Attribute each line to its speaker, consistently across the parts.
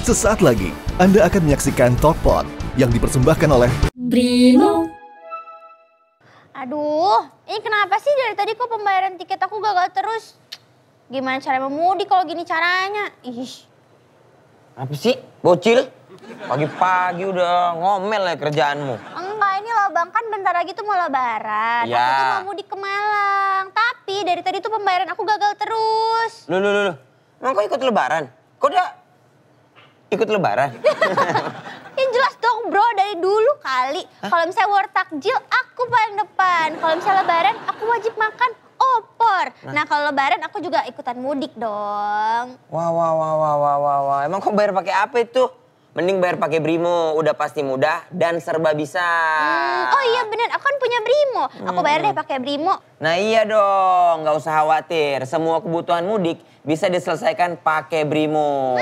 Speaker 1: Sesaat lagi, Anda akan menyaksikan Talkpot yang dipersembahkan oleh
Speaker 2: Brimo.
Speaker 3: Aduh, ini kenapa sih dari tadi kok pembayaran tiket aku gagal terus? Gimana cara memudik kalau gini caranya? Ih.
Speaker 4: Apa sih, bocil? Pagi-pagi udah ngomel ya kerjaanmu.
Speaker 3: Enggak, ini loh Bang, kan bentar lagi tuh mau lebaran.
Speaker 4: Ya.
Speaker 3: Aku tuh mau mudik ke Malang. Tapi dari tadi tuh pembayaran aku gagal terus.
Speaker 4: Loh. Emang kok ikut lebaran? Kok udah ikut lebaran?
Speaker 3: Ya jelas dong bro, dari dulu kali. Kalau misalnya war takjil, aku paling depan. Kalau misalnya lebaran, aku wajib makan opor. Nah kalau lebaran aku juga ikutan mudik dong.
Speaker 4: Wah. Emang kok bayar pakai apa itu? Mending bayar pakai Brimo, udah pasti mudah dan serba bisa.
Speaker 3: Oh iya bener, aku kan punya Brimo. Aku bayar deh pakai Brimo.
Speaker 4: Nah iya dong, nggak usah khawatir. Semua kebutuhan mudik bisa diselesaikan pakai Brimo.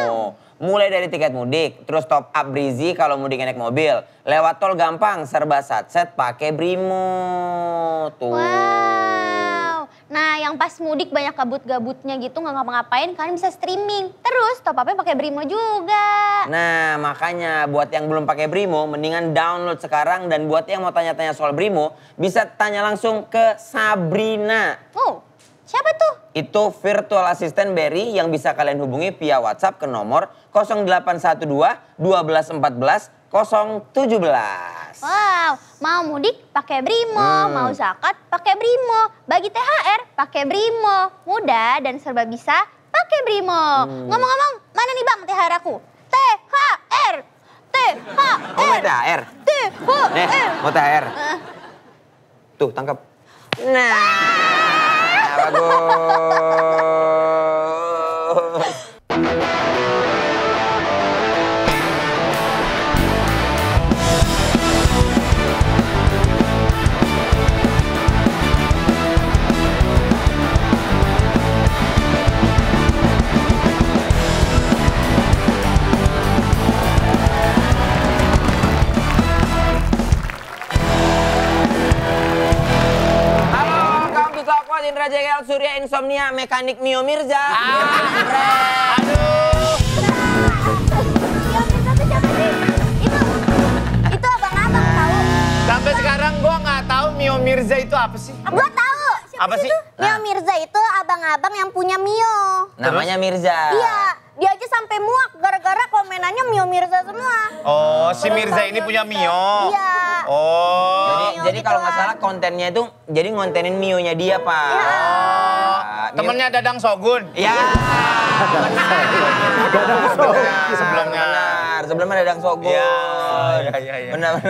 Speaker 4: Mulai dari tiket mudik, terus top up Brizi kalau mudik naik mobil. Lewat tol gampang, serba satset pakai Brimo. Tuh.
Speaker 3: Wow. Nah yang pas mudik banyak gabut-gabutnya gitu nggak ngapa-ngapain, kalian bisa streaming. Terus top up-nya pakai Brimo juga.
Speaker 4: Nah makanya buat yang belum pakai Brimo, mendingan download sekarang. Dan buat yang mau tanya-tanya soal Brimo, bisa tanya langsung ke Sabrina.
Speaker 3: Oh, siapa tuh?
Speaker 4: Itu virtual assistant Berry yang bisa kalian hubungi via WhatsApp ke nomor 0812 1214 017.
Speaker 3: Wow, mau mudik pakai Brimo, mau zakat pakai Brimo, bagi THR pakai Brimo, mudah dan serba bisa pakai Brimo. Ngomong-ngomong, mana nih Bang THR aku? THR.
Speaker 4: Oh mau THR? Nih, mau THR. Tuh, tangkap. Nah, bagus. Indra JKL Surya Insomnia Mekanik Mio Mirza.
Speaker 3: Aduh. Itu abang-abang tahu.
Speaker 5: Sampai sekarang gua nggak tahu Mio Mirza itu apa sih?
Speaker 3: Gua tahu.
Speaker 5: Apa sih?
Speaker 3: Mio Mirza itu abang-abang yang punya Mio.
Speaker 4: Namanya Mirza.
Speaker 3: Iya, dia aja sampai muak gara-gara komenannya Mio Mirza semua.
Speaker 5: Oh, si Mirza ini punya Mio.
Speaker 3: Iya.
Speaker 5: Oh.
Speaker 4: Jadi kalau nggak salah kontennya itu jadi ngontenin Mio-nya dia, Pak.
Speaker 5: Oh, temennya Dadang Sogun.
Speaker 4: Iya. Sebelumnya Dadang Sogun.
Speaker 5: Iya.
Speaker 4: Benar.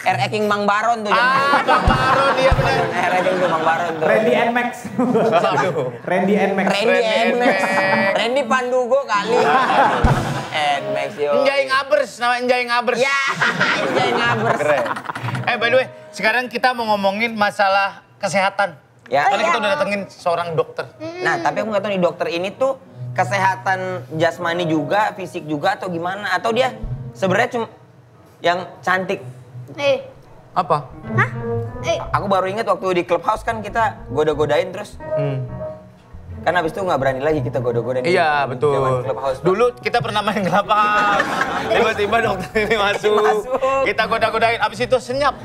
Speaker 4: R.E. King Bang Baron tuh.
Speaker 5: Bang Baron dia benar.
Speaker 4: R.E. King tuh Bang Baron tuh.
Speaker 6: Randy Nmax. Randy Nmax.
Speaker 4: Randy Pandugo kali. Nmax yo.
Speaker 5: Enjay Ngabers, nama Enjay Ngabers.
Speaker 4: Ya, Enjay Ngabers.
Speaker 5: Keren. By the way, sekarang kita mau ngomongin masalah kesehatan.
Speaker 4: Ya.
Speaker 5: Karena kita udah datengin seorang dokter.
Speaker 4: Nah, tapi aku nggak tahu nih dokter ini tuh kesehatan jasmani juga, fisik juga atau gimana? Atau dia sebenarnya cuma yang cantik?
Speaker 5: Apa?
Speaker 3: Hah?
Speaker 4: Aku baru ingat waktu di clubhouse kan kita goda-godain terus. Kan habis itu nggak berani lagi kita goda-godain.
Speaker 5: Iya, betul.
Speaker 4: Zaman clubhouse.
Speaker 5: Dulu kita pernah main clubhouse. Tiba-tiba dokter ini masuk. Kita goda-godain, abis itu senyap.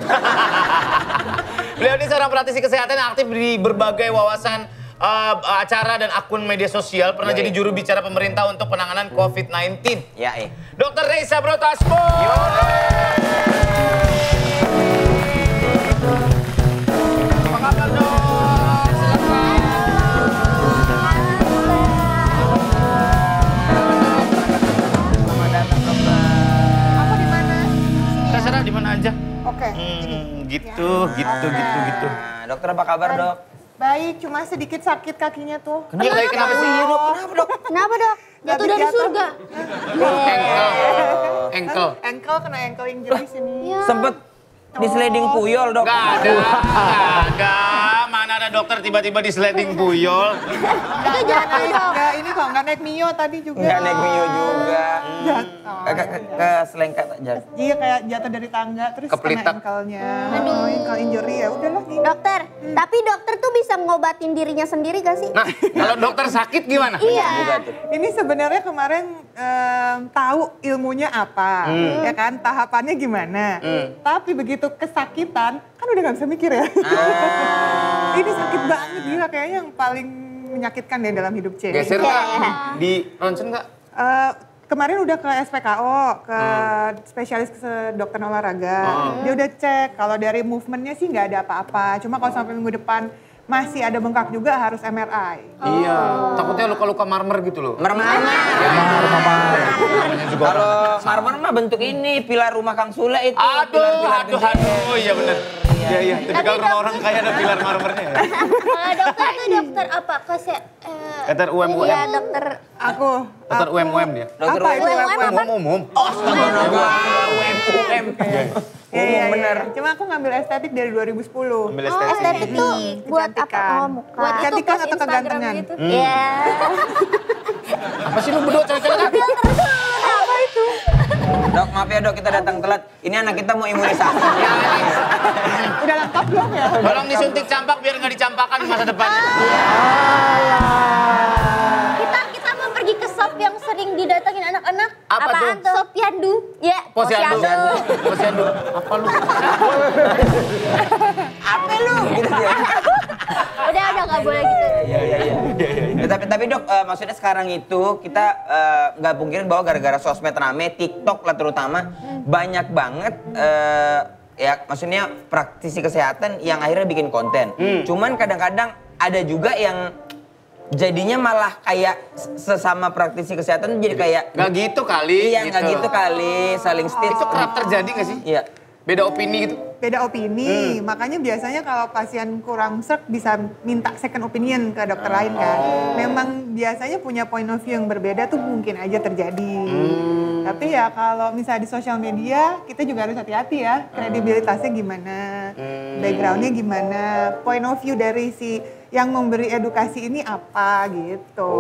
Speaker 5: Beliau ini seorang praktisi kesehatan yang aktif di berbagai wawasan acara dan akun media sosial. Pernah jadi juru bicara pemerintah untuk penanganan COVID-19.
Speaker 4: Ya,
Speaker 5: Dr. Reysa Brotasmo. Apa kabar, Dok? Silakan. Selamat datang, Dokter.
Speaker 3: Aku di mana?
Speaker 5: Terserah di mana aja.
Speaker 3: Oke.
Speaker 5: Gitu.
Speaker 4: Nah, dokter apa kabar, Dok?
Speaker 7: Baik, cuma sedikit sakit kakinya tuh.
Speaker 5: Kenapa sih?
Speaker 3: Kenapa dok? Jatuh dari surga?
Speaker 5: Engkel.
Speaker 7: Kena ankle injury sini.
Speaker 4: Sempet di sliding puyol, Dok.
Speaker 5: Gak ada. Mana ada gimana dokter tiba-tiba di sliding puyol?
Speaker 7: Enggak, ini kok nggak naik Mio tadi juga.
Speaker 4: Nggak naik Mio juga.
Speaker 7: Jatuh.
Speaker 4: Ke selengkat aja.
Speaker 7: Iya kayak jatuh dari tangga terus
Speaker 5: Kepelitak.
Speaker 7: kena ankle-nya. Ankle injury ya udahlah nih.
Speaker 3: Dokter, tapi dokter tuh bisa ngobatin dirinya sendiri gak sih?
Speaker 5: Nah, kalau dokter sakit gimana?
Speaker 3: Iya.
Speaker 4: Juga tuh.
Speaker 7: Ini sebenarnya kemarin tahu ilmunya apa, ya kan, tahapannya gimana. Tapi begitu kesakitan, kan udah nggak bisa mikir ya. Ini sakit banget, gila kayaknya yang paling menyakitkan deh dalam hidup cewek.
Speaker 5: Geser nggak? Di ronsen nggak?
Speaker 7: Kemarin udah ke SPKO, ke spesialis kedokteran olahraga. Dia udah cek, kalau dari movementnya sih nggak ada apa-apa. Cuma kalau sampai minggu depan masih ada bengkak juga harus MRI.
Speaker 5: Iya, takutnya luka-luka marmer gitu loh.
Speaker 4: Marmer. Kalau marmer mah bentuk ini pilar rumah Kang Sule itu. Pilar-pilar gede.
Speaker 5: Iya bener. Iya, tipikal rumah orang kaya ada pilar marmernya ya.
Speaker 3: Dokter tuh dokter apa?
Speaker 5: Dokter UMUM.
Speaker 3: Iya dokter.
Speaker 5: Dokter UMUM dia.
Speaker 4: Dokter
Speaker 7: Apa itu?
Speaker 5: Umum.
Speaker 4: UM.
Speaker 7: Iya,
Speaker 4: bener.
Speaker 7: Cuma aku ngambil estetik dari 2010.
Speaker 5: Ambil
Speaker 3: Estetik tuh buat apa?
Speaker 7: Kecantikan.
Speaker 3: Oh, muka.
Speaker 7: Buat kecantikan atau kegantengan?
Speaker 3: Iya.
Speaker 5: Apa sih lu berdua cewek-cewek?
Speaker 3: Apa itu?
Speaker 4: Dok, maaf ya dok, kita datang telat. Ini anak kita mau imunisasi.
Speaker 7: Udah lengkap belum ya?
Speaker 5: Tolong disuntik campak biar nggak dicampakan di masa depannya.
Speaker 3: Kita mau pergi ke shop yang sering didatengin anak-anak.
Speaker 5: Apa tuh?
Speaker 3: Shop Yandu. Ya,
Speaker 5: Posyandu. Apa lu?
Speaker 4: Apa lu? Gitu dia.
Speaker 3: Udah nggak boleh gitu.
Speaker 4: Ya, tapi dok, maksudnya sekarang itu kita nggak pungkirin bahwa gara-gara sosmed rame, TikTok lah terutama, banyak banget ya maksudnya praktisi kesehatan yang akhirnya bikin konten. Cuman kadang-kadang ada juga yang jadinya malah kayak sesama praktisi kesehatan jadi kayak
Speaker 5: Nggak gitu kali.
Speaker 4: iya nggak gitu kali, saling stage.
Speaker 5: Itu kerap terjadi nggak sih?
Speaker 4: Iya.
Speaker 5: Beda opini gitu.
Speaker 7: Beda opini, makanya biasanya kalau pasien kurang serk bisa minta second opinion ke dokter lain kan. Memang biasanya punya point of view yang berbeda tuh mungkin aja terjadi. Tapi ya kalau misalnya di sosial media kita juga harus hati-hati ya, kredibilitasnya gimana, backgroundnya gimana, point of view dari si yang memberi edukasi ini apa gitu.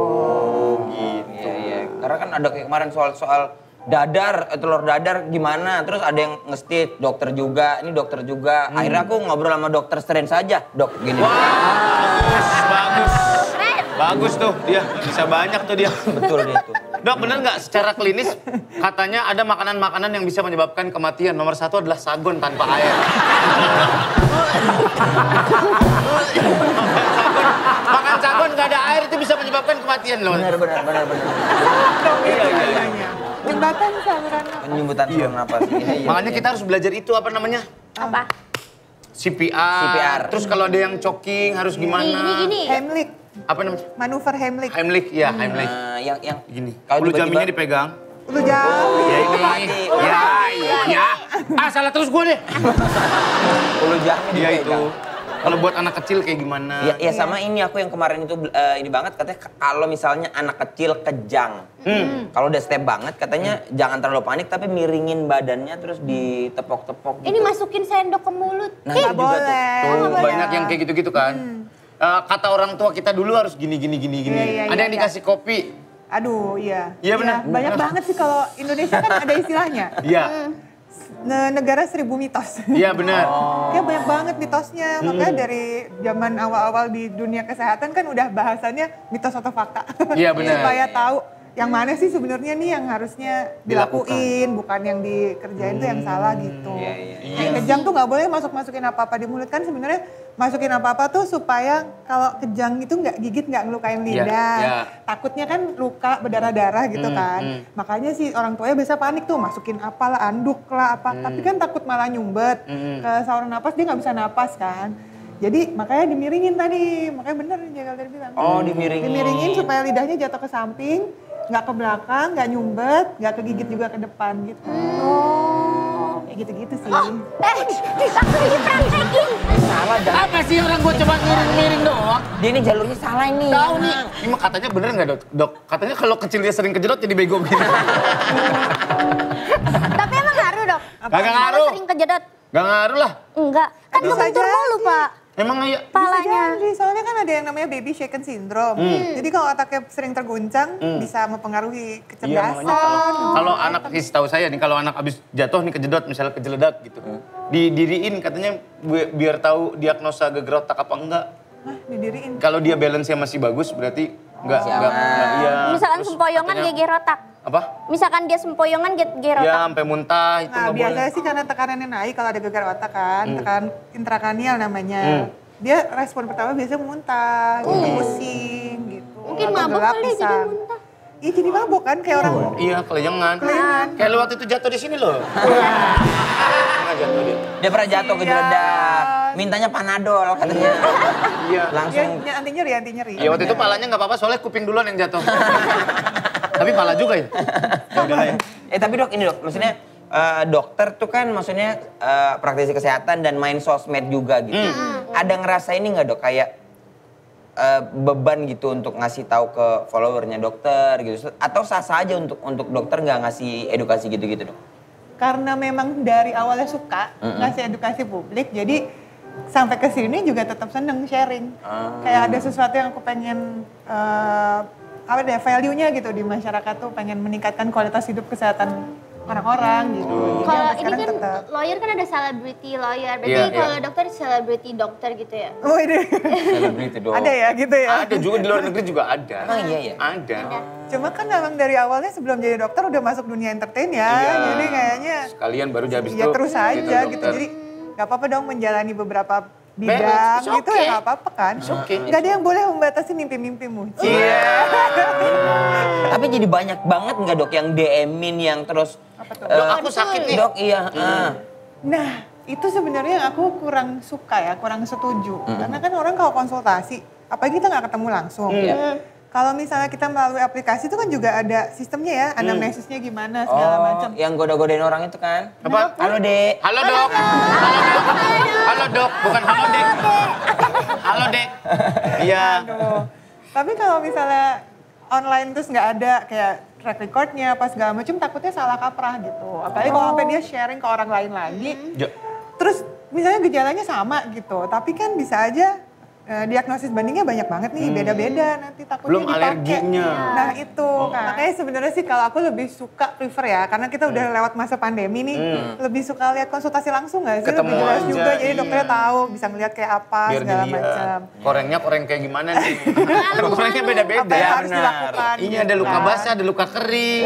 Speaker 4: Iya. Karena kan ada kayak kemarin soal dadar, telur dadar gimana, terus ada yang ngestit, dokter juga, ini dokter juga. Akhirnya aku ngobrol sama dokter Strange saja, dok gini.
Speaker 5: Bagus tuh dia, bisa banyak tuh dia.
Speaker 4: Betul dia tuh.
Speaker 5: Dok, bener nggak secara klinis katanya ada makanan-makanan yang bisa menyebabkan kematian. Nomor 1 adalah sagon tanpa air. Makan sagon nggak ada air itu bisa menyebabkan kematian loh.
Speaker 4: Benar.
Speaker 7: Iya. Jembatan saluran nafas.
Speaker 4: Penyumbutan saluran napas. Iya.
Speaker 5: Makanya kita harus belajar itu apa namanya?
Speaker 3: Apa?
Speaker 5: CPR. Terus kalau ada yang choking harus gimana?
Speaker 3: Gini.
Speaker 7: Heimlich,
Speaker 5: Apa namanya?
Speaker 7: manuver Heimlich.
Speaker 5: Heimlich, ya Heimlich.
Speaker 4: Yang
Speaker 5: Gini.
Speaker 4: kalau
Speaker 5: Bulu
Speaker 4: tiba-tiba-
Speaker 5: jaminnya dipegang.
Speaker 7: Lu jauh.
Speaker 5: Ya ini. Ya. Salah terus gue deh.
Speaker 4: Ulu jahnya
Speaker 5: Iya itu.
Speaker 4: dipegang.
Speaker 5: Kalau buat anak kecil kayak gimana?
Speaker 4: Ya sama ini aku yang kemarin itu ini banget katanya kalau misalnya anak kecil kejang. Kalau udah step banget katanya jangan terlalu panik tapi miringin badannya terus ditepok-tepok gitu.
Speaker 3: Ini masukin sendok ke mulut.
Speaker 4: Nah,
Speaker 7: Nggak
Speaker 4: itu juga tuh.
Speaker 7: boleh.
Speaker 5: Tuh, banyak yang kayak gitu-gitu kan. Kata orang tua kita dulu harus gini.
Speaker 7: Iya,
Speaker 5: Ada yang dikasih kopi.
Speaker 7: Aduh, iya.
Speaker 5: Iya, benar.
Speaker 7: Banyak banget sih kalau Indonesia kan ada istilahnya.
Speaker 5: Iya.
Speaker 7: Negara 1000 mitos.
Speaker 5: Iya benar.
Speaker 7: Kayak banyak banget mitosnya. Makanya dari zaman awal-awal di dunia kesehatan kan udah bahasannya mitos atau fakta.
Speaker 5: Iya, benar.
Speaker 7: Supaya tahu yang mana sih sebenarnya nih yang harusnya dilakuin, bukan yang dikerjain tuh yang salah gitu. Yang kejang tuh nggak boleh masukin apa-apa di mulut kan sebenarnya masukin apa-apa tuh supaya kalau kejang itu nggak gigit, nggak ngelukain lidah.
Speaker 5: iya.
Speaker 7: Takutnya kan luka berdarah-darah gitu kan. Makanya sih orang tuanya biasa panik tuh masukin apalah, anduk lah apa. Tapi kan takut malah nyumbet ke saluran napas, dia nggak bisa napas kan. Jadi makanya dimiringin tadi, makanya bener Jagal tadi bilang.
Speaker 4: Oh, dimiringin.
Speaker 7: Dimiringin supaya lidahnya jatuh ke samping, nggak ke belakang, nggak nyumbet, nggak kegigit juga ke depan gitu. Oh, kayak gitu-gitu sih.
Speaker 3: Langsung dipraktekin.
Speaker 4: Salah dah.
Speaker 5: Apa sih orang gue cuma miring doang?
Speaker 4: Dia ini jalurnya salah ini.
Speaker 5: Tahu nih. Ini katanya bener nggak dok? Katanya kalau kecil dia sering kejedot jadi bego gitu.
Speaker 3: Tapi emang ngaruh dok?
Speaker 5: Kagak ngaruh.
Speaker 3: Kalau sering kejedot?
Speaker 5: Gak ngaruh lah.
Speaker 3: Enggak. Kan
Speaker 7: Bisa
Speaker 3: kebentur
Speaker 7: jadi.
Speaker 3: mulu pak.
Speaker 5: Emang ya?
Speaker 7: Bisa
Speaker 3: Palanya.
Speaker 7: jadi, soalnya kan ada yang namanya baby shaken syndrome. Jadi kalau otaknya sering terguncang, bisa mempengaruhi
Speaker 5: Iya,
Speaker 7: kecerdasan.
Speaker 5: makanya kalau anak, setahu saya nih, kalau anak abis jatuh nih kejedot, misalnya kejeledak gitu. Didiriin katanya biar tahu diagnosa geger otak apa enggak.
Speaker 7: Hah, didiriin.
Speaker 5: Kalau dia balance-nya masih bagus berarti enggak iya.
Speaker 3: Misalkan
Speaker 5: Terus
Speaker 3: sempoyongan
Speaker 5: katanya-
Speaker 3: geger otak.
Speaker 5: Apa?
Speaker 3: Misalkan dia sempoyongan geger otak.
Speaker 5: Ya sampai muntah itu
Speaker 7: Nah,
Speaker 5: nggak boleh.
Speaker 7: biasanya sih karena tekanannya naik kalau ada gegar otak kan, tekanan intrakranial namanya. Dia respon pertama biasanya muntah, gitu, pusing, gitu.
Speaker 3: Mungkin
Speaker 7: Atau
Speaker 3: mabuk
Speaker 7: gelap
Speaker 3: kali
Speaker 7: bisa.
Speaker 3: jadi muntah.
Speaker 7: Iya jadi mabuk kan, kayak orang
Speaker 5: Iya, kelayangan. Kayak lu waktu itu jatuh di sini loh. Pernah jatuh dia.
Speaker 4: Dia pernah jatuh kejeledak. Mintanya panadol katanya.
Speaker 5: Iya.
Speaker 4: Langsung.
Speaker 7: ya, anti nyeri.
Speaker 5: Ya waktu itu palanya nggak apa-apa soalnya kuping duluan yang jatuh. Tapi pala juga ya? Ya udahlah ya.
Speaker 4: Tapi dok, ini dok, maksudnya dokter tuh kan maksudnya praktisi kesehatan dan main sosmed juga gitu. Ada ngerasa ini nggak dok kayak beban gitu untuk ngasih tahu ke followernya dokter gitu? Atau sah-sah aja untuk dokter nggak ngasih edukasi gitu-gitu dok?
Speaker 7: Karena memang dari awalnya suka ngasih edukasi publik, jadi sampai ke sini juga tetap seneng sharing. Kayak ada sesuatu yang aku pengen apa deh value-nya gitu di masyarakat tuh, pengen meningkatkan kualitas hidup kesehatan orang-orang gitu. Jadi
Speaker 3: Kalau
Speaker 7: sampai
Speaker 3: ini
Speaker 7: sekarang
Speaker 3: kan
Speaker 7: tetap.
Speaker 3: lawyer kan ada celebrity lawyer. Berarti
Speaker 5: Iya, iya.
Speaker 3: kalau dokter celebrity dokter gitu ya?
Speaker 7: Oh ini
Speaker 4: Selebriti dok.
Speaker 7: ada ya gitu ya.
Speaker 5: Ada juga di luar negeri juga ada.
Speaker 4: Emang iya ya?
Speaker 5: Ada.
Speaker 7: Cuma kan memang dari awalnya sebelum jadi dokter udah masuk dunia entertain ya.
Speaker 5: Iya.
Speaker 7: Jadi kayaknya
Speaker 5: Sekalian baru habis itu.
Speaker 7: ya terus aja gitu.
Speaker 5: dokter.
Speaker 7: Jadi nggak apa-apa dong menjalani beberapa bidang
Speaker 5: It's
Speaker 7: gitu
Speaker 5: okay.
Speaker 7: ya nggak apa-apa kan.
Speaker 5: okay.
Speaker 7: Nggak ada yang boleh membatasi mimpi-mimpimu.
Speaker 5: Iya.
Speaker 4: Tapi jadi banyak banget nggak dok yang DM-in yang terus.
Speaker 5: Dok, aku sakit nih.
Speaker 4: Dok iya.
Speaker 7: Nah, itu sebenarnya yang aku kurang suka ya, kurang setuju. Karena kan orang kalau konsultasi, apalagi kita nggak ketemu langsung. Kalau misalnya kita melalui aplikasi itu kan juga ada sistemnya ya, anamnesisnya gimana segala macam.
Speaker 4: Yang goda-godain orang itu kan?
Speaker 5: Apa?
Speaker 4: Halo dek.
Speaker 5: Halo dok. Halo dok. Halo dok, bukan halo dek. Halo dek. Iya.
Speaker 7: Aduh. Tapi kalau misalnya online terus nggak ada kayak track recordnya apa segala macam, takutnya salah kaprah gitu. Apalagi kalau sampai dia sharing ke orang lain lagi.
Speaker 5: Ja.
Speaker 7: Terus misalnya gejalanya sama gitu, tapi kan bisa aja diagnosis bandingnya banyak banget nih, beda-beda nanti takutnya
Speaker 5: Belum
Speaker 7: dipakai.
Speaker 5: alerginya.
Speaker 7: Nah itu kan. Makanya sebenarnya sih kalau aku lebih suka prefer ya, karena kita udah lewat masa pandemi nih, lebih suka lihat konsultasi langsung nggak sih?
Speaker 5: Ketemu
Speaker 7: lebih jelas
Speaker 5: aja,
Speaker 7: juga, jadi
Speaker 5: iya.
Speaker 7: dokternya tahu, bisa ngeliat kayak apa
Speaker 5: Biar
Speaker 7: segala
Speaker 5: dilihat.
Speaker 7: macam.
Speaker 5: Korengnya koreng kayak gimana nih? Kan korengnya beda-beda.
Speaker 7: Apa yang harus
Speaker 4: benar.
Speaker 7: dilakukan?
Speaker 5: Iya, ada luka
Speaker 7: kan.
Speaker 5: basah, ada luka kering.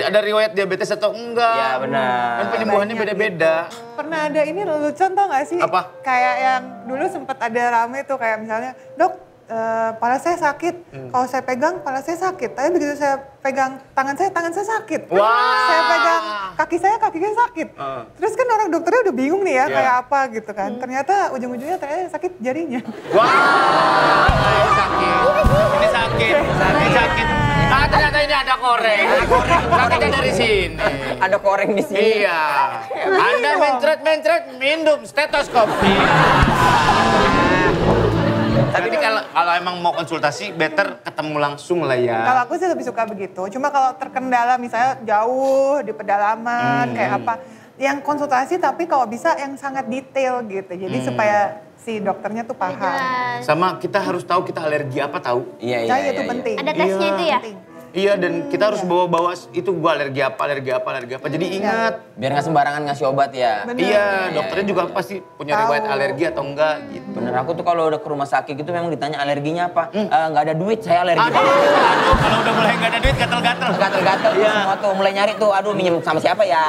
Speaker 5: Ada riwayat diabetes atau enggak.
Speaker 4: Iya, benar.
Speaker 5: Kan penyembuhannya
Speaker 7: Banyak
Speaker 5: beda-beda.
Speaker 7: Pernah ada ini lelucon tau gak sih?
Speaker 5: Apa?
Speaker 7: Kayak yang dulu sempet ada rame tuh kayak misalnya, dok kepala saya sakit, kalau saya pegang kepala saya sakit, tapi begitu saya pegang tangan saya sakit.
Speaker 5: Wah.
Speaker 7: Saya pegang kaki saya sakit. Terus kan orang dokternya udah bingung nih ya
Speaker 5: Iya.
Speaker 7: kayak apa gitu kan. Ternyata ujung-ujungnya ternyata yang sakit jarinya.
Speaker 5: Wah, ini sakit. Ini sakit. Ini sakit. Ah, ternyata ini ada koreng. Sakitnya dari sini.
Speaker 4: Ada koreng di sini.
Speaker 5: Iya. Anda mencret, minum stetoskop. Tapi kalau emang mau konsultasi, better ketemu langsung lah ya.
Speaker 7: Kalau aku sih lebih suka begitu. Cuma kalau terkendala misalnya jauh di pedalaman kayak apa, yang konsultasi tapi kalau bisa yang sangat detail gitu. Jadi supaya si dokternya tuh paham.
Speaker 3: Jelas.
Speaker 5: Sama kita harus tahu kita alergi apa tahu.
Speaker 4: Iya,
Speaker 7: Nah,
Speaker 4: iya,
Speaker 7: itu
Speaker 4: iya.
Speaker 7: penting.
Speaker 3: Ada tesnya itu ya?
Speaker 7: Penting.
Speaker 5: Iya, dan kita harus bawa-bawa itu gua alergi apa. Jadi ingat.
Speaker 4: Biar nggak sembarangan ngasih obat ya.
Speaker 7: Bener.
Speaker 5: Iya, dokternya juga pasti punya
Speaker 7: Tahu.
Speaker 5: riwayat alergi atau enggak gitu.
Speaker 4: Bener, aku tuh kalau udah ke rumah sakit gitu memang ditanya alerginya apa. Nggak ada duit, saya alergi.
Speaker 5: Aduh, kalau udah mulai nggak ada duit gatel-gatel.
Speaker 4: Gatel-gatel semua tuh, mulai nyari tuh, aduh minjem sama siapa ya?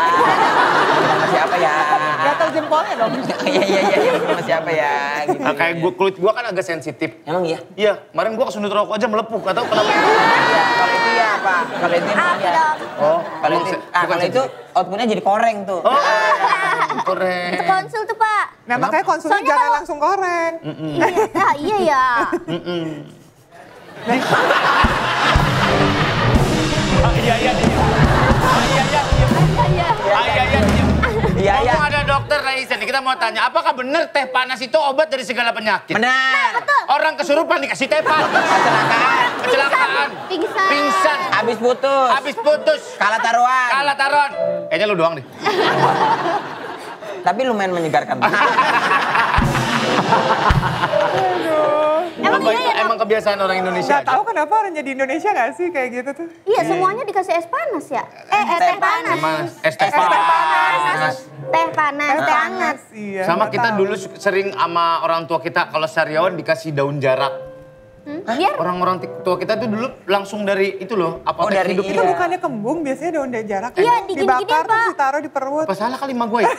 Speaker 4: Sama siapa ya?
Speaker 7: Gatal jempolnya dong.
Speaker 4: Iya, sama siapa ya? Gitu.
Speaker 5: Nah, kayak kulit gua kan agak sensitif.
Speaker 4: Emang iya?
Speaker 5: Iya, kemarin gua kesundut rokok aja melepuk, atau kenapa?
Speaker 4: Iya, kalau itu ya apa? Kalau itu emang
Speaker 3: Apa
Speaker 4: ya.
Speaker 3: dong?
Speaker 5: Oh,
Speaker 4: Kalau itu, kalau itu outputnya jadi koreng tuh.
Speaker 5: Oh, koreng.
Speaker 3: Itu konsul tuh Pak.
Speaker 7: Nah makanya konsulnya
Speaker 3: Soalnya
Speaker 7: jangan
Speaker 3: kalau-
Speaker 7: langsung koreng.
Speaker 3: Iya ya.
Speaker 4: Iya, iya.
Speaker 5: Ngomong ada dokter Raisa nih, kita mau tanya, apakah benar teh panas itu obat dari segala penyakit?
Speaker 4: Benar.
Speaker 5: Orang kesurupan dikasih teh panas.
Speaker 4: Kecelakaan.
Speaker 5: Kecelakaan.
Speaker 3: Pingsan.
Speaker 5: Pingsan.
Speaker 4: Habis putus.
Speaker 5: Habis putus.
Speaker 4: Kalah taruhan.
Speaker 5: Kalah taruhan. Kayaknya lu doang deh.
Speaker 4: Tapi lumayan menyegarkan.
Speaker 3: Emang
Speaker 5: Apa
Speaker 3: iya
Speaker 5: itu
Speaker 3: ya, Dok?
Speaker 5: emang kebiasaan orang Indonesia
Speaker 7: Nggak
Speaker 5: aja?
Speaker 7: tahu kenapa orang jadi Indonesia nggak sih kayak gitu tuh?
Speaker 3: Iya, semuanya dikasih es panas ya? Teh panas.
Speaker 5: Mas, es teh
Speaker 3: Teh
Speaker 5: panas.
Speaker 3: panas. Teh panas, teh hangat.
Speaker 7: Iya.
Speaker 5: Sama
Speaker 7: nggak
Speaker 5: kita
Speaker 7: tahu.
Speaker 5: dulu sering sama orang tua kita kalau sariawan dikasih daun jarak.
Speaker 3: Biar
Speaker 5: Orang-orang tua kita tuh dulu langsung dari itu loh, apotek
Speaker 4: dari
Speaker 5: hidup
Speaker 7: Itu
Speaker 5: itu.
Speaker 4: iya.
Speaker 7: bukannya kembung, biasanya daun jarak.
Speaker 3: Iya, digini-gini,
Speaker 7: dibakar terus
Speaker 3: Pak.
Speaker 7: ditaruh di perut.
Speaker 5: Apa salah kali mah gue ya? Lu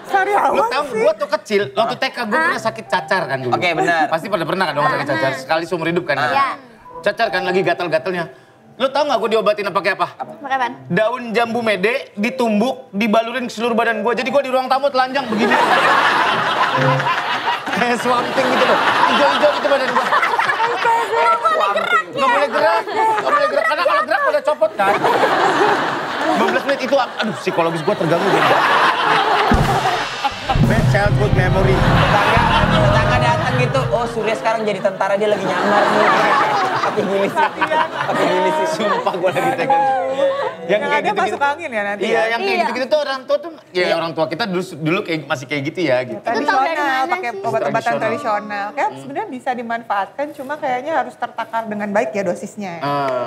Speaker 7: Sariawan
Speaker 5: tahu
Speaker 7: sih.
Speaker 5: gue tuh kecil, waktu TK gue pernah sakit cacar kan dulu.
Speaker 4: Oke, benar.
Speaker 5: Pasti pernah kan dong sakit cacar, sekali seumur hidup kan.
Speaker 3: Iya.
Speaker 5: Cacar kan lagi gatal-gatalnya. Lu tahu nggak gue diobatin pakai apa?
Speaker 3: pakai apaan?
Speaker 5: Daun jambu mede ditumbuk, dibalurin ke seluruh badan gue. Jadi gue di ruang tamu telanjang begini. Kayak swamping gitu loh. Hijau-hijau gitu badan gue. Nggak boleh gerak. Nggak boleh gerak. Karena kalau gerak udah copot kan. 15 menit itu, aduh psikologis gue terganggu. Bad childhood memory.
Speaker 4: Tetangga datang gitu, oh Surya sekarang jadi tentara, dia lagi nyamar nih. Pakai gilis. Pakai gilis.
Speaker 5: Sumpah gue lagi tegang.
Speaker 7: Yang ada masuk angin ya nanti.
Speaker 5: Iya, yang kayak
Speaker 3: Iya.
Speaker 5: gitu-gitu tuh orang tua tuh, ya orang tua kita dulu kayak masih kayak gitu ya gitu.
Speaker 3: Itu tahu dari
Speaker 7: Tradisional,
Speaker 3: mana
Speaker 7: pakai
Speaker 3: sih?
Speaker 7: obat-obatan
Speaker 5: Tradisional.
Speaker 7: tradisional. Kayak sebenarnya bisa dimanfaatkan, cuma kayaknya harus tertakar dengan baik ya dosisnya.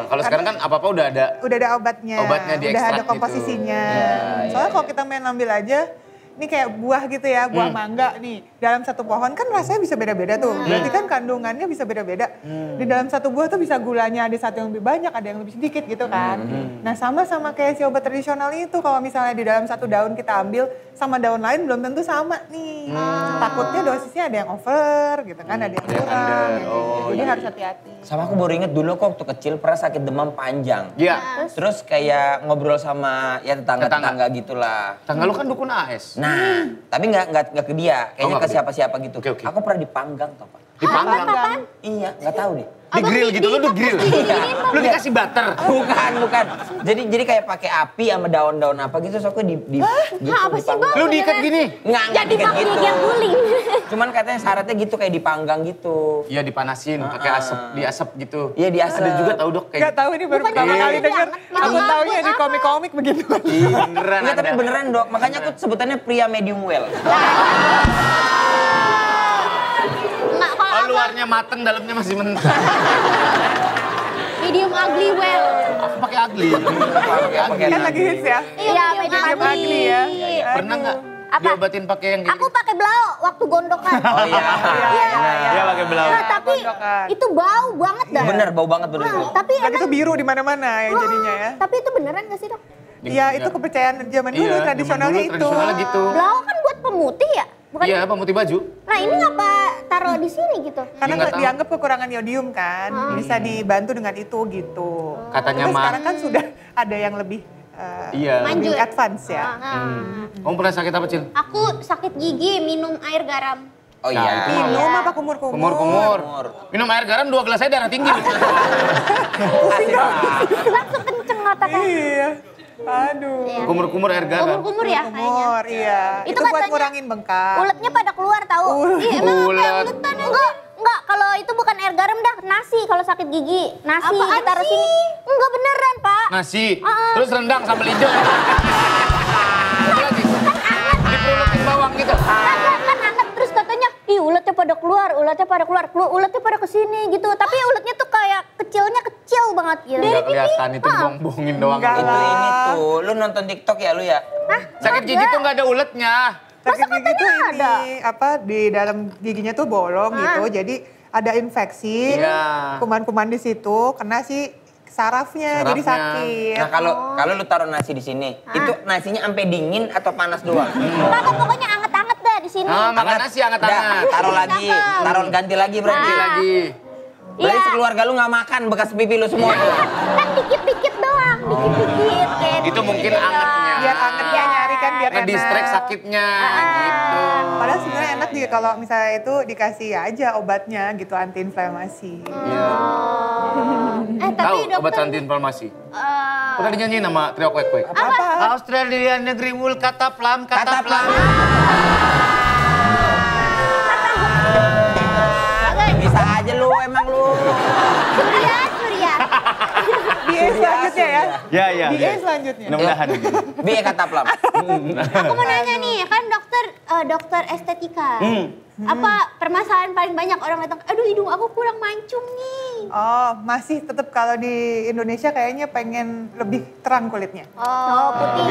Speaker 5: Kalau sekarang kan apa-apa udah ada.
Speaker 7: Udah ada obatnya,
Speaker 5: Obatnya
Speaker 7: udah
Speaker 5: diekstrak
Speaker 7: ada
Speaker 5: gitu.
Speaker 7: komposisinya. Soalnya kalau kita main ambil aja, ini kayak buah gitu ya, buah mangga nih. Dalam satu pohon kan rasanya bisa beda-beda tuh. Berarti kan kandungannya bisa beda-beda. Di dalam satu buah tuh bisa gulanya ada satu yang lebih banyak, ada yang lebih sedikit gitu kan. Nah sama-sama kayak si obat tradisional itu, kalau misalnya di dalam satu daun kita ambil sama daun lain belum tentu sama nih. Takutnya dosisnya ada yang over gitu kan, ada yang
Speaker 5: yang
Speaker 7: kurang.
Speaker 5: under.
Speaker 7: kayak gitu.
Speaker 5: Oh,
Speaker 7: Jadi
Speaker 5: iya.
Speaker 7: harus hati-hati.
Speaker 4: Sama aku baru inget dulu kok waktu kecil pernah sakit demam panjang.
Speaker 5: Iya.
Speaker 4: Terus kayak ngobrol sama ya tetangga-tetangga gitulah.
Speaker 5: Tanggal lu kan dukun AS.
Speaker 4: Nah, tapi nggak ke dia, kayaknya
Speaker 5: nggak
Speaker 4: ke
Speaker 5: ke dia.
Speaker 4: siapa-siapa gitu.
Speaker 5: Oke, oke.
Speaker 4: Aku pernah dipanggang tau Pak.
Speaker 5: Dipanggang.
Speaker 4: Iya, nggak tahu deh.
Speaker 5: Di grill gitu, lu grill. Lu dikasih butter.
Speaker 4: Bukan. Jadi kayak pakai api sama daun-daun apa gitu, so aku gitu,
Speaker 3: apa sih, Bang?
Speaker 5: Lu diikat gini.
Speaker 4: Nggak
Speaker 3: Jadi
Speaker 4: diikat
Speaker 3: pakai
Speaker 4: gitu.
Speaker 3: yang guling.
Speaker 4: Cuman katanya syaratnya gitu kayak dipanggang gitu.
Speaker 5: Iya dipanasin, pakai asap, diasap gitu.
Speaker 4: Iya, diasap.
Speaker 5: Ada juga tahu dok
Speaker 7: Gak
Speaker 5: kayak.
Speaker 7: tahu ini baru
Speaker 3: Bukannya
Speaker 7: pertama
Speaker 3: ada
Speaker 7: kali
Speaker 3: yang
Speaker 7: denger.
Speaker 3: dianget,
Speaker 7: Aku
Speaker 3: malah
Speaker 7: taunya
Speaker 3: buat
Speaker 7: di
Speaker 3: apa?
Speaker 7: komik-komik begitu.
Speaker 5: Beneran
Speaker 4: Enggak, tapi
Speaker 5: ada.
Speaker 4: beneran dok. Makanya aku sebutannya pria medium well.
Speaker 3: Enggak, kalau
Speaker 5: Oh
Speaker 3: aku
Speaker 5: luarnya mateng, dalamnya masih mentah.
Speaker 3: medium ugly well.
Speaker 5: Aku pakai ugly. Pakai ugly.
Speaker 7: Kan lagi hits ya.
Speaker 3: Iya,
Speaker 7: medium ugly ya.
Speaker 5: Pernah nggak
Speaker 3: Apa?
Speaker 5: diobatin pakai yang kayak
Speaker 3: Aku pakai blau waktu gondokan.
Speaker 4: Oh iya.
Speaker 5: Iya pakai belau.
Speaker 3: Nah, tapi
Speaker 7: gondokan.
Speaker 3: itu bau banget dah.
Speaker 4: Bener, bau banget bener itu.
Speaker 3: Nah, tapi
Speaker 7: Dan itu
Speaker 3: emang
Speaker 7: biru di mana-mana yang jadinya ya.
Speaker 3: Tapi itu beneran gak sih, Dok?
Speaker 7: Iya, itu kepercayaan zaman dulu,
Speaker 5: Iya,
Speaker 7: tradisionalnya
Speaker 5: zaman dulu
Speaker 7: itu.
Speaker 5: tradisionalnya gitu.
Speaker 3: Blau kan buat pemutih ya? Bukan?
Speaker 5: Iya, pemutih baju.
Speaker 3: Nah, ini ngapa taruh di sini gitu?
Speaker 7: Karena
Speaker 5: Nggak tahu.
Speaker 7: dianggap kekurangan yodium kan, bisa dibantu dengan itu gitu.
Speaker 5: Katanya
Speaker 7: Tapi
Speaker 5: mah.
Speaker 7: sekarang kan sudah ada yang lebih
Speaker 5: Iya.
Speaker 3: Manjur.
Speaker 7: lebih advance ya.
Speaker 5: Kamu pernah sakit apa Cil?
Speaker 3: Aku sakit gigi minum air garam.
Speaker 4: Oh
Speaker 5: Nah,
Speaker 4: iya.
Speaker 5: itu
Speaker 7: Minum apa kumur-kumur?
Speaker 5: Kumur-kumur. Minum air garam 2 gelas aja darah tinggi.
Speaker 3: Langsung kenceng otaknya.
Speaker 7: Iya. Aduh.
Speaker 3: Iya.
Speaker 5: Kumur-kumur air garam.
Speaker 3: Kumur-kumur ya kayaknya.
Speaker 7: Kumur, iya.
Speaker 3: Itu
Speaker 7: Itu buat
Speaker 3: katanya
Speaker 7: ngurangin bengkak.
Speaker 3: Uletnya pada keluar tahu. Iya, emang apa
Speaker 5: Ulet.
Speaker 3: uletan enggak, kalau itu bukan air garam dah, nasi kalau sakit gigi. Nasi ditaruh sini. Enggak beneran, Pak.
Speaker 5: Nasi. Terus rendang sambal hijau. Apa lagi? Diperunukin bawang gitu.
Speaker 3: Kan anget terus katanya, ih uletnya pada keluar, uletnya pada kesini gitu. Tapi uletnya tuh kayak kecilnya kecil banget gitu.
Speaker 5: Enggak kelihatan itu dibohong-bohongin doang.
Speaker 7: Enggak.
Speaker 4: Itu ini tuh, lu nonton TikTok ya lu ya?
Speaker 3: Hah?
Speaker 5: Sakit gigi tuh nggak ada uletnya.
Speaker 7: Sakit gigi tuh
Speaker 3: katanya ada?
Speaker 7: ini apa di dalam giginya tuh bolong gitu. Jadi ada infeksi,
Speaker 5: Iya.
Speaker 7: kuman-kuman di situ kena si sarafnya, jadi
Speaker 5: Sarafnya.
Speaker 7: sakit.
Speaker 4: Nah kalau lu taruh nasi di sini, itu nasinya sampai dingin atau panas doang?
Speaker 3: Kagak pokoknya anget-anget dah di sini.
Speaker 5: Ah, makan nasi hangat-hangat.
Speaker 4: Dah, taruh lagi, ganti lagi berarti.
Speaker 5: Ganti lagi.
Speaker 4: Berarti
Speaker 3: Iya.
Speaker 4: sekeluarga lu nggak makan bekas pipi lu semua tuh.
Speaker 3: Kan dikit-dikit doang, dikit-dikit kayak
Speaker 5: Itu mungkin
Speaker 3: dikit
Speaker 5: angetnya.
Speaker 7: Biar angetnya nyari kan biar
Speaker 5: Ngedistract
Speaker 7: enak.
Speaker 5: sakitnya gitu.
Speaker 7: Padahal sebenarnya enak juga kalau misalnya itu dikasih aja obatnya gitu antiinflamasi.
Speaker 3: Tapi
Speaker 5: Tahu obat
Speaker 3: dokter,
Speaker 5: antiinflamasi? Pernah dinyanyiin sama Trio Kwek Kwek?
Speaker 7: Apa?
Speaker 5: Australia negeri wul kata plam.
Speaker 4: Bisa aja lu emang lu.
Speaker 3: Surya.
Speaker 7: Di selanjutnya ya.
Speaker 5: Ya.
Speaker 7: Di E selanjutnya.
Speaker 5: Mudah-mudahan.
Speaker 4: B kata Plam.
Speaker 3: Aku mau nanya nih, kan dokter estetika. Apa permasalahan paling banyak orang datang, aduh hidung aku kurang mancung nih.
Speaker 7: Oh, masih tetap kalau di Indonesia kayaknya pengen lebih terang kulitnya.
Speaker 3: Oh, putih.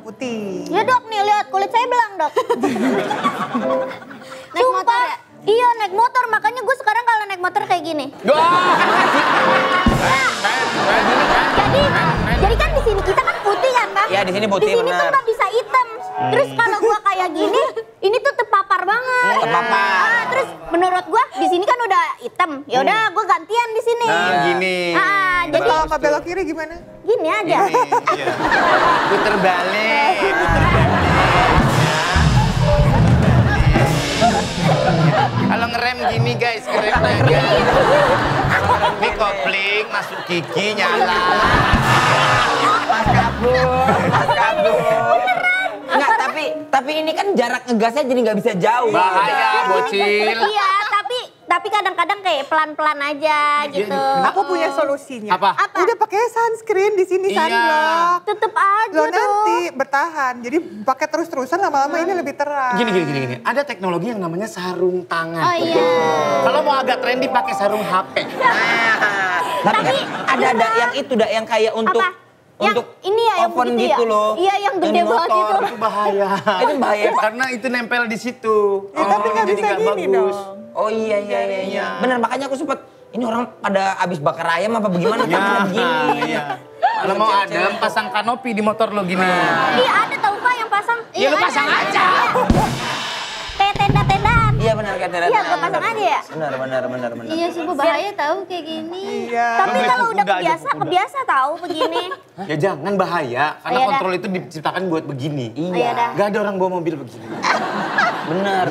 Speaker 7: Putih.
Speaker 3: Ya dok nih, lihat kulit saya belang dok. Naik motor ya? Iya naik motor, makanya gue sekarang kalau naik motor kayak gini. Jadi kan di sini kita kan putih kan Bang?
Speaker 4: Iya, di sini putih,
Speaker 3: Di sini tuh
Speaker 4: benar.
Speaker 3: nggak bisa hitam. Terus kalau gua kayak gini, ini tuh terpapar banget.
Speaker 4: Terpapar.
Speaker 3: Terus menurut gua di sini kan udah hitam. Ya udah gua gantian di sini.
Speaker 5: Nah, gini.
Speaker 3: Jadi
Speaker 7: Kalau nggak belok kiri gimana?
Speaker 3: gini aja.
Speaker 5: Iya. Puter balik. Kalau ngerem gini guys, ngeremnya guys. Ini kopling, masuk gigi, nyala.
Speaker 4: Mas kabur. Enggak, tapi ini kan jarak ngegasnya jadi nggak bisa jauh.
Speaker 5: Bahaya, bocil.
Speaker 3: Iya, tapi kadang-kadang kayak pelan-pelan aja gitu.
Speaker 7: Aku punya solusinya.
Speaker 5: Apa?
Speaker 7: Udah pakai sunscreen di sini
Speaker 5: Iya.
Speaker 7: sunblock.
Speaker 3: Tetep aja
Speaker 7: Lo
Speaker 3: dong.
Speaker 7: nanti bertahan. Jadi pakai terus-terusan lama-lama ini lebih terang.
Speaker 5: Gini. Ada teknologi yang namanya sarung tangan.
Speaker 3: Oh iya.
Speaker 5: Kalau mau agak trendy pakai sarung HP.
Speaker 4: Tapi kan ada yang itu yang kayak untuk
Speaker 3: Apa? Yang
Speaker 4: untuk
Speaker 3: ini ya, yang
Speaker 4: oven
Speaker 3: begitu
Speaker 4: gitu
Speaker 3: ya?
Speaker 4: loh.
Speaker 3: Iya, yang gede
Speaker 4: di
Speaker 3: banget
Speaker 4: motor.
Speaker 3: itu.
Speaker 5: Itu bahaya.
Speaker 4: Itu bahaya, Pak.
Speaker 5: Karena itu nempel di situ.
Speaker 7: Ya, tapi nggak
Speaker 5: jadi
Speaker 7: bisa
Speaker 5: nggak
Speaker 7: gini
Speaker 5: bagus.
Speaker 7: dong.
Speaker 4: Oh iya. Benar, makanya aku sempet ini orang pada abis bakar ayam apa bagaimana
Speaker 5: Ya,
Speaker 4: kan begini.
Speaker 5: iya. Kalau mau adem, pasang kanopi di motor lo gini.
Speaker 3: Iya ada tau Pak yang pasang.
Speaker 5: Ya, lu
Speaker 3: ada,
Speaker 5: pasang
Speaker 3: ada.
Speaker 5: aja.
Speaker 3: Kayak tenda-tendaan.
Speaker 4: Iya benar kan.
Speaker 3: Iya, gua pasang aja ya.
Speaker 4: Benar.
Speaker 3: Iya sungguh bahaya tahu kayak gini.
Speaker 7: Iya.
Speaker 3: Tapi
Speaker 5: Beli
Speaker 3: kalau udah
Speaker 5: kuda aja, kuda.
Speaker 3: kebiasa tahu begini.
Speaker 5: Ya jangan bahaya, karena
Speaker 3: Iya dah.
Speaker 5: kontrol itu diciptakan buat begini.
Speaker 3: Oh, iya dah.
Speaker 5: Gak ada orang bawa mobil begini.
Speaker 4: Benar.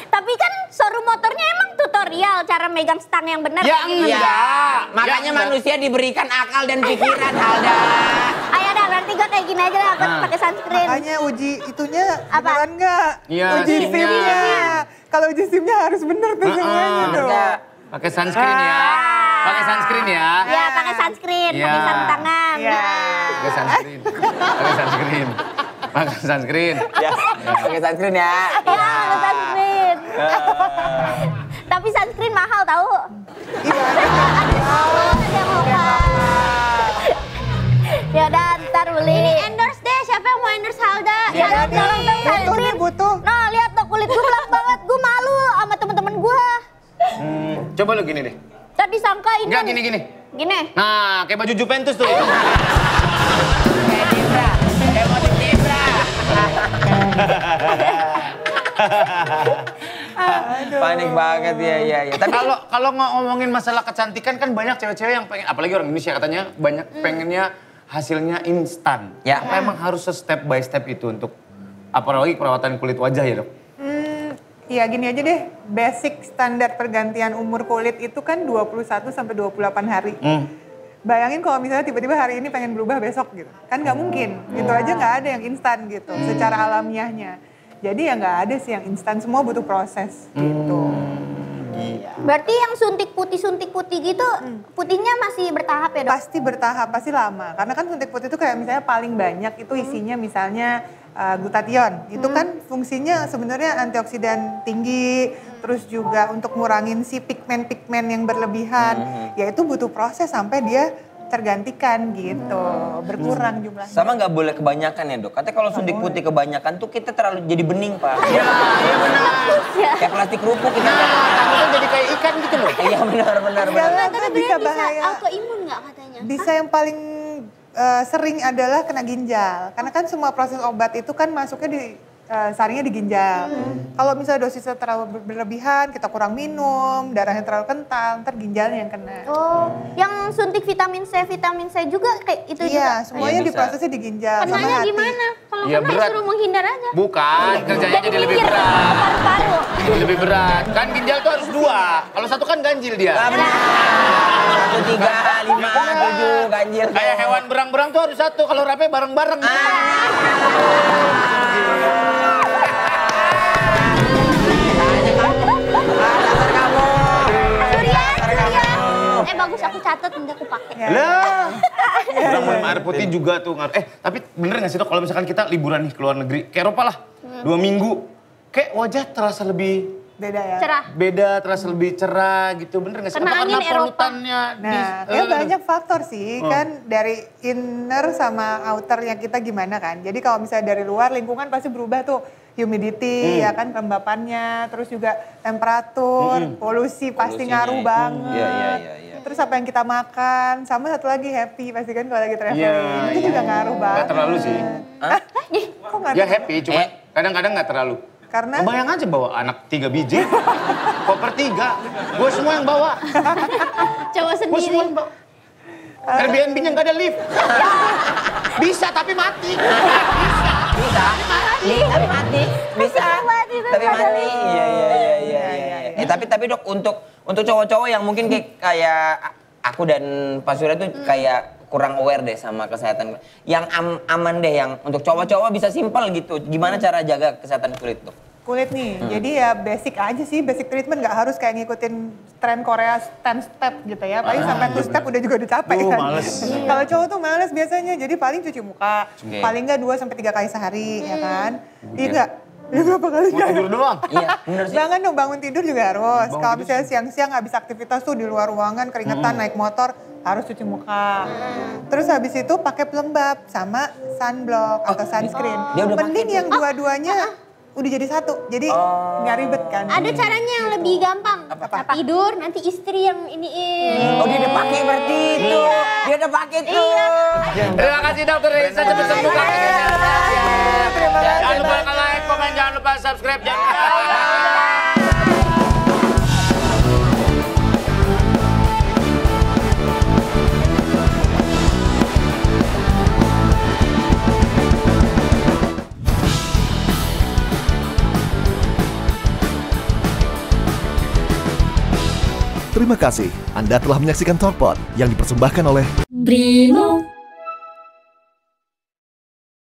Speaker 3: Tapi kan showroom motornya emang tutorial cara megang stang yang benar.
Speaker 5: Ya
Speaker 3: kayak gitu.
Speaker 5: enggak.
Speaker 4: Makanya
Speaker 5: Ya, enggak.
Speaker 4: manusia diberikan akal dan pikiran, Alda.
Speaker 3: Ayo dah, nanti gue kayak gini aja lah, gue
Speaker 5: Nah.
Speaker 3: pakai sunscreen.
Speaker 7: Makanya uji itunya
Speaker 3: Apa?
Speaker 7: beneran nggak?
Speaker 5: Iya,
Speaker 7: Uji
Speaker 5: SIM-nya.
Speaker 7: SIM-nya. Kalau uji SIM-nya harus bener tuh semuanya dong.
Speaker 4: Enggak.
Speaker 5: Pakai sunscreen ya. Pakai sunscreen ya.
Speaker 3: Ya pakai sunscreen,
Speaker 5: Iya.
Speaker 3: pakai sarung tangan.
Speaker 7: Iya.
Speaker 5: Pakai sunscreen. Pakai sunscreen. Pakai sunscreen.
Speaker 4: Ya, pakai sunscreen ya.
Speaker 3: Iya, pakai sunscreen. Tapi sunscreen mahal tahu.
Speaker 7: Iya.
Speaker 3: Ada yang mahal. Ya udah, ntar beli. Ini endorse deh, siapa yang mau endorse Halda? Ya udah, tolong dong
Speaker 7: Butuh
Speaker 3: sunscreen.
Speaker 7: nih, butuh.
Speaker 3: Nah, lihat tuh kulit gue belang banget. Gue malu sama temen-temen gue.
Speaker 5: Coba lu gini deh.
Speaker 3: Tadi sangka ini.
Speaker 5: Enggak gini.
Speaker 3: Gini.
Speaker 5: Nah, kayak baju Juventus tuh.
Speaker 4: Kayak Dibra. Kayak motif Dibra. Panik banget ya. Tapi
Speaker 5: Kalau ngomongin masalah kecantikan kan banyak cewek-cewek yang pengen, apalagi orang Indonesia katanya banyak pengennya hasilnya instan.
Speaker 4: Ya.
Speaker 5: Apa emang harus step by step itu untuk apalagi perawatan kulit wajah ya dok?
Speaker 7: Iya gini aja deh, basic standar pergantian umur kulit itu kan 21 sampai 28 hari. Bayangin kalau misalnya tiba-tiba hari ini pengen berubah besok gitu. Kan nggak mungkin, gitu aja nggak ada yang instan gitu secara alamiahnya. Jadi ya nggak ada sih yang instan, semua butuh proses gitu.
Speaker 3: Berarti yang suntik putih gitu, putihnya masih bertahap ya dok?
Speaker 7: Pasti bertahap, pasti lama. Karena kan suntik putih itu kayak misalnya paling banyak itu isinya misalnya glutathione. Itu kan fungsinya sebenarnya antioksidan tinggi, terus juga untuk ngurangin si pigmen-pigmen yang berlebihan. Ya itu butuh proses sampai dia tergantikan gitu, berkurang jumlahnya.
Speaker 4: sama nggak boleh kebanyakan ya dok. Katanya kalau suntik putih kebanyakan tuh kita terlalu jadi bening pak.
Speaker 5: Iya benar.
Speaker 4: Kayak plastik kerupuk kita.
Speaker 5: Kita jadi kayak ikan gitu loh.
Speaker 4: Iya benar.
Speaker 7: Enggak,
Speaker 3: Tapi
Speaker 7: bisa
Speaker 3: bisa
Speaker 7: bahaya.
Speaker 3: autoimun nggak katanya?
Speaker 7: Bisa yang paling sering adalah kena ginjal. Karena kan semua proses obat itu kan masuknya di saringnya di ginjal. Kalau misalnya dosisnya terlalu berlebihan, kita kurang minum, darahnya terlalu kental, ntar ginjalnya yang kena.
Speaker 3: Oh, yang suntik vitamin C juga kayak itu
Speaker 7: Iya,
Speaker 3: juga?
Speaker 7: semuanya
Speaker 5: Iya, bisa.
Speaker 7: diprosesnya di ginjal sama
Speaker 3: Kenanya
Speaker 7: hati.
Speaker 3: gimana? Kalau
Speaker 5: Ya,
Speaker 3: kena
Speaker 5: berat.
Speaker 3: suruh menghindar aja.
Speaker 5: Bukan, kerjanya jadi lebih
Speaker 3: mikir,
Speaker 5: berat.
Speaker 3: paru-paru.
Speaker 5: Lebih berat. Kan ginjal tuh harus 2. Kalau 1 kan ganjil dia.
Speaker 4: 1, 3, 5, 7 ganjil.
Speaker 5: Kayak hewan berang-berang tuh harus 1. Kalau rape bareng-bareng.
Speaker 3: Surya. Bagus aku catat nanti aku pakai.
Speaker 7: Ya.
Speaker 5: Lah, Kurang minum air putih juga tuh ngaruh. Tapi bener nggak sih dok kalau misalkan kita liburan nih ke luar negeri, kayak Eropa lah, 2 minggu, kayak wajah terasa lebih
Speaker 7: Beda ya.
Speaker 3: Cerah.
Speaker 5: beda, terasa lebih cerah gitu, bener nggak sih?
Speaker 3: Kena
Speaker 5: Apa
Speaker 3: angin
Speaker 5: karena
Speaker 3: Eropa.
Speaker 5: polutannya?
Speaker 7: Nah, kayak banyak faktor sih, kan dari inner sama outernya kita gimana kan. Jadi kalau misalnya dari luar lingkungan pasti berubah tuh, humidity ya kan, kelembapannya, terus juga temperatur, polusi pasti ngaruh banget.
Speaker 4: Iya.
Speaker 7: Terus apa yang kita makan, sama satu lagi happy pasti kan kalau lagi traveling,
Speaker 5: Iya,
Speaker 7: itu juga ngaruh banget.
Speaker 5: Nggak terlalu sih.
Speaker 7: Kok nggak
Speaker 5: Ya
Speaker 7: terlalu?
Speaker 5: happy, cuma kadang-kadang nggak terlalu.
Speaker 7: Karena
Speaker 5: Bayang aja bawa anak 3 biji, koper 3, gue semua yang bawa.
Speaker 3: Cowok
Speaker 5: Gue semua
Speaker 3: sendiri.
Speaker 5: yang bawa. Airbnb-nya nggak ada lift. Bisa tapi mati.
Speaker 4: Bisa tapi mati. Iya. Tapi dok untuk cowok-cowok yang mungkin kayak aku dan Pak Surya tuh kayak kurang aware deh sama kesehatan. Yang aman deh, yang untuk cowok-cowok bisa simpel gitu. Gimana cara jaga kesehatan kulit tuh?
Speaker 7: kulit nih, jadi ya basic aja sih, basic treatment nggak harus kayak ngikutin tren Korea 10 step gitu ya, paling sampai 2 step udah juga capek kan.
Speaker 5: Males.
Speaker 7: Kalau cowok tuh males biasanya, jadi paling cuci muka,
Speaker 4: Oke.
Speaker 7: paling nggak 2 sampai 3 kali sehari ya kan. Iya nggak? Ya berapa kali?
Speaker 5: Mau tidur doang.
Speaker 4: Iya, bener sih.
Speaker 7: Jangan dong, bangun tidur juga harus. Kalau misalnya siang-siang habis aktivitas tuh di luar ruangan, keringetan, naik motor, harus cuci muka. Terus habis itu pakai pelembab sama sunblock atau sunscreen.
Speaker 4: Dia udah
Speaker 7: Mending
Speaker 4: pakai
Speaker 7: yang dua-duanya udah jadi satu, jadi nggak ribet kan.
Speaker 3: Ada caranya yang lebih gampang.
Speaker 7: Apa?
Speaker 3: Tidur, nanti istri yang iniin.
Speaker 4: Oh, dia udah pakai berarti itu. Dia udah pakai tuh.
Speaker 5: Terima kasih dokter Risa, cepat sembuh kakinya. Jangan lupa like, komen, jangan lupa subscribe, jangan lupa.
Speaker 1: Terima kasih Anda telah menyaksikan Talkpot yang dipersembahkan oleh
Speaker 2: Brimo.